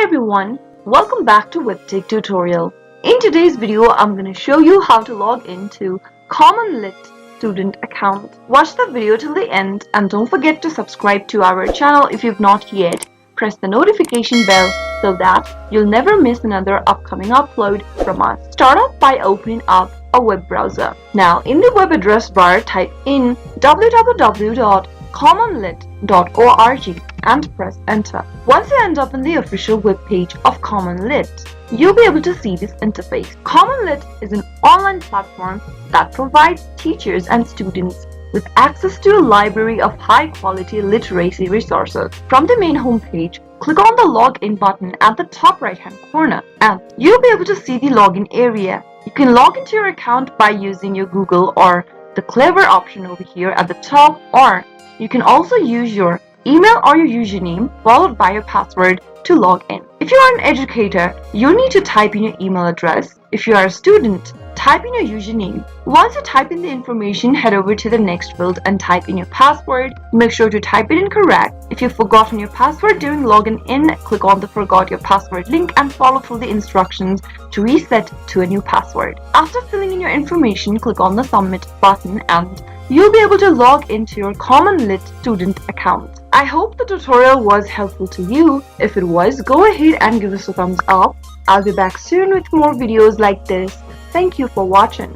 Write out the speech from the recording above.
Hi everyone, welcome back to Webtech Tutorial. In today's video, I'm going to show you how to log into CommonLit student account. Watch the video till the end and don't forget to subscribe to our channel if you've not yet. Press the notification bell so that you'll never miss another upcoming upload from us. Start off by opening up a web browser. Now in the web address bar, type in www.commonlit.org and press enter. Once you end up in the official web page of CommonLit, you'll be able to see this interface. CommonLit is an online platform that provides teachers and students with access to a library of high-quality literacy resources. From the main homepage, click on the login button at the top right-hand corner and you'll be able to see the login area. You can log into your account by using your Google or the Clever option over here at the top, or you can also use your email or your username followed by your password to log in. If you are an educator, you'll need to type in your email address. If you are a student, type in your username. Once you type in the information, head over to the next field and type in your password. Make sure to type it in correct. If you've forgotten your password during login in, click on the Forgot Your Password link and follow through the instructions to reset to a new password. After filling in your information, click on the Submit button and you'll be able to log into your CommonLit student account. I hope the tutorial was helpful to you. If it was, go ahead and give us a thumbs up. I'll be back soon with more videos like this. Thank you for watching.